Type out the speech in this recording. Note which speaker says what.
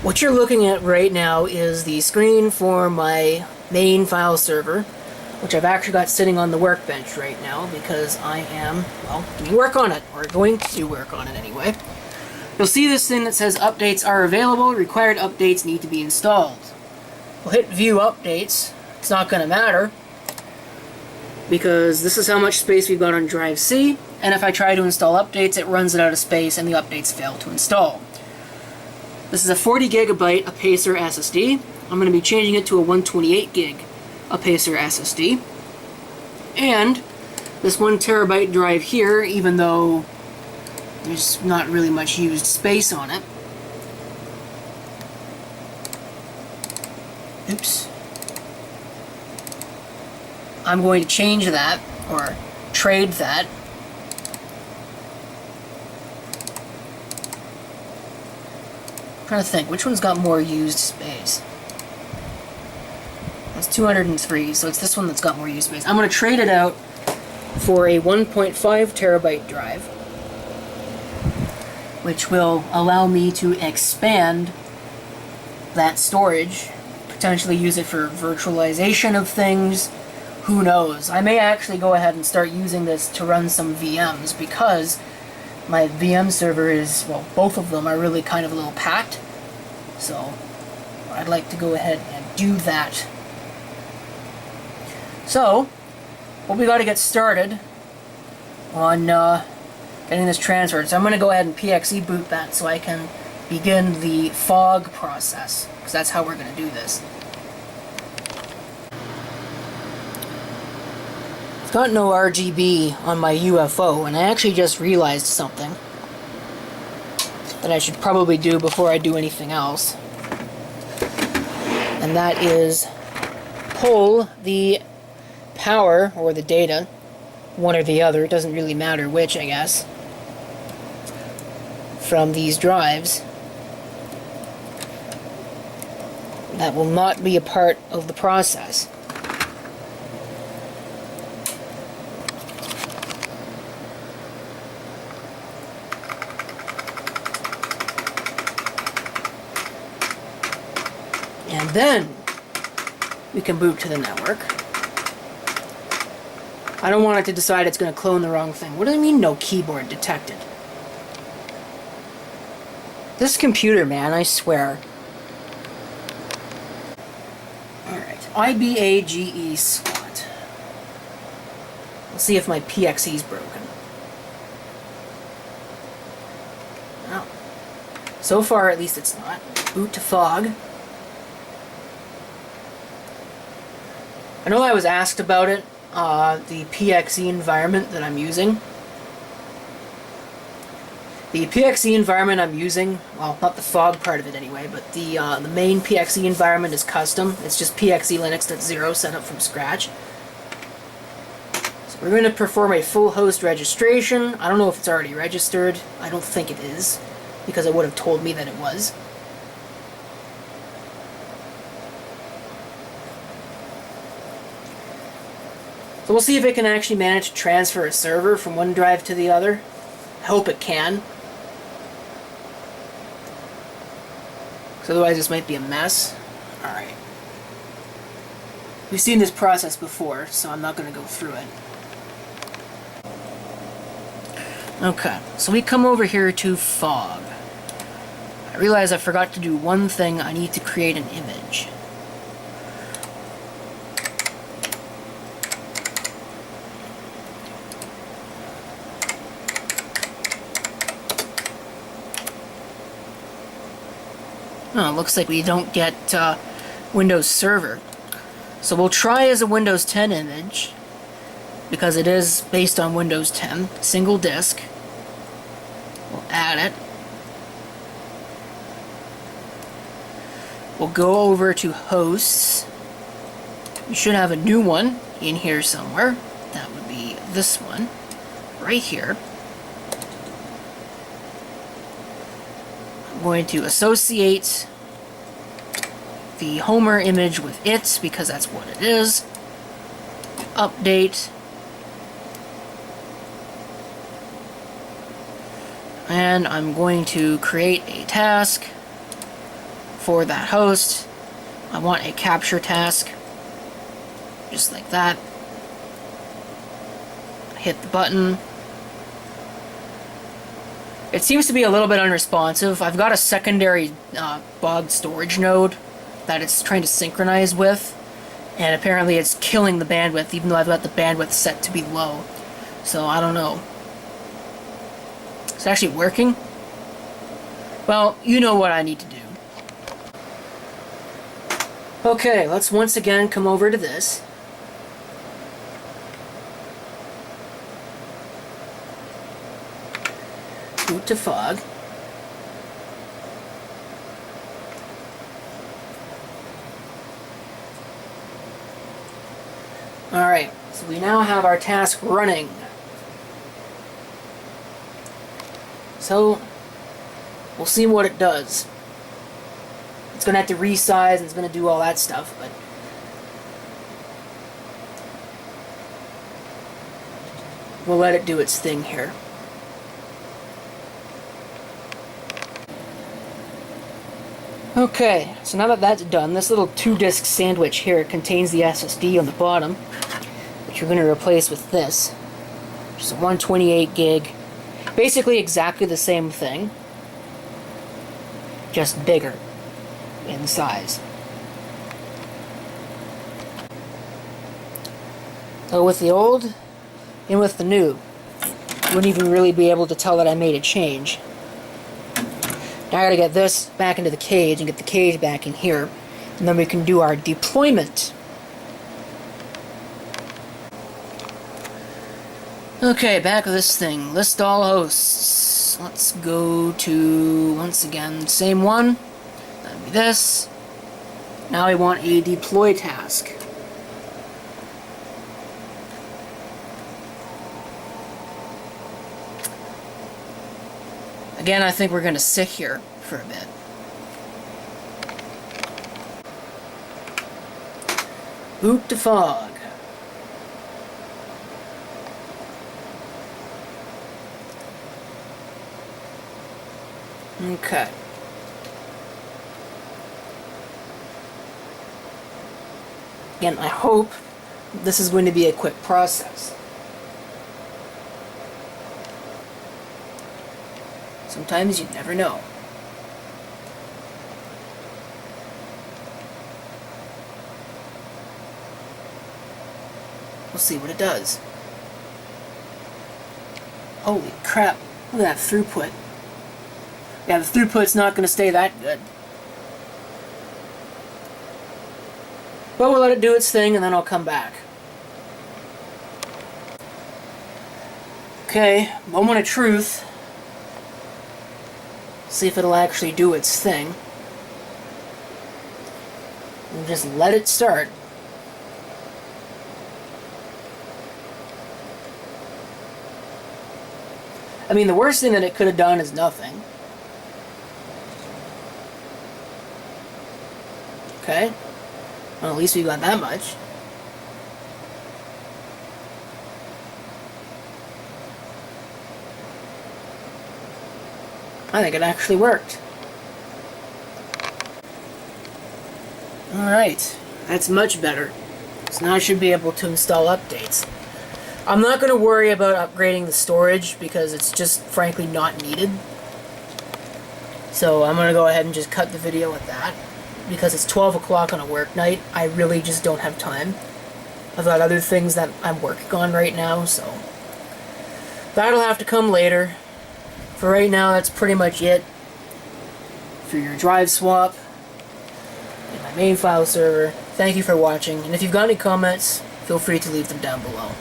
Speaker 1: What you're looking at right now is the screen for my main file server, which I've actually got sitting on the workbench right now because I am, well, doing work on it, or going to do work on it anyway. You'll see this thing that says updates are available, required updates need to be installed. We'll hit view updates. It's not going to matter because this is how much space we've got on drive C, and if I try to install updates, it runs it out of space and the updates fail to install. This is a 40 gigabyte Apacer SSD. I'm going to be changing it to a 128 gig Apacer SSD. And this 1 terabyte drive here, even though there's not really much used space on it. Oops. I'm going to change that, or trade that. I'm trying to think, which one's got more used space? That's 203, so it's this one that's got more used space. I'm going to trade it out for a 1.5 terabyte drive, which will allow me to expand that storage, potentially use it for virtualization of things. Who knows? I may actually go ahead and start using this to run some VMs because my VM server is, well, both of them are really kind of a little packed. So I'd like to go ahead and do that. So, well, we got to get started on getting this transferred. So I'm going to go ahead and PXE boot that so I can begin the fog process, because that's how we're going to do this. I've got no RGB on my UFO, and I actually just realized something that I should probably do before I do anything else. And that is pull the power, or the data, one or the other, it doesn't really matter which, I guess, from these drives that will not be a part of the process. And then we can boot to the network. I don't want it to decide it's going to clone the wrong thing. What do I mean no keyboard detected? This computer, man, I swear. Alright, IBAGE slot. Let's see if my PXE is broken. No. So far, at least it's not. Boot to fog. I know I was asked about it, the PXE environment that I'm using. The PXE environment I'm using, well, not the fog part of it anyway, but the main PXE environment is custom. It's just PXE Linux.0 set up from scratch. So we're going to perform a full host registration. I don't know if it's already registered. I don't think it is, because it would have told me that it was. So we'll see if it can actually manage to transfer a server from one drive to the other. I hope it can. Because otherwise this might be a mess. Alright. We've seen this process before, so I'm not going to go through it. Okay, so we come over here to fog. I realize I forgot to do one thing. I need to create an image. Oh, looks like we don't get Windows Server. So we'll try as a Windows 10 image, because it is based on Windows 10, single disk. We'll add it. We'll go over to hosts. We should have a new one in here somewhere. That would be this one, right here. I'm going to associate the Homer image with it, because that's what it is. Update. And I'm going to create a task for that host. I want a capture task, just like that. Hit the button. It seems to be a little bit unresponsive. I've got a secondary bogged storage node that it's trying to synchronize with, and apparently it's killing the bandwidth even though I've got the bandwidth set to be low. So I don't know. It's actually working. Well, you know what I need to do. Okay, let's once again come over to this. Boot to fog. Alright, so we now have our task running. So, we'll see what it does. It's going to have to resize and it's going to do all that stuff, but we'll let it do its thing here. Okay, so now that that's done, this little 2-disc sandwich here contains the SSD on the bottom, which we're going to replace with this. Just a 128 gig. Basically exactly the same thing, just bigger in size. So with the old and with the new, you wouldn't even really be able to tell that I made a change. Now I gotta get this back into the cage and get the cage back in here, and then we can do our deployment. Okay, back with this thing. List all hosts. Let's go to, once again, same one. That'd be this. Now I want a deploy task. Again, I think we're going to sit here for a bit. Boot to fog. Okay. Again, I hope this is going to be a quick process. Sometimes you never know. We'll see what it does. Holy crap, look at that throughput. Yeah, the throughput's not going to stay that good. But we'll let it do its thing and then I'll come back. Okay, moment of truth. See if it'll actually do its thing. And just let it start. I mean, the worst thing that it could have done is nothing. Okay. Well, at least we got that much. I think it actually worked. Alright, that's much better. So now I should be able to install updates. I'm not going to worry about upgrading the storage because it's just frankly not needed. So I'm going to go ahead and just cut the video with that. Because it's 12 o'clock on a work night, I really just don't have time. I've got other things that I'm working on right now, so that'll have to come later. For right now, that's pretty much it for your drive swap and my main file server. Thank you for watching, and if you've got any comments, feel free to leave them down below.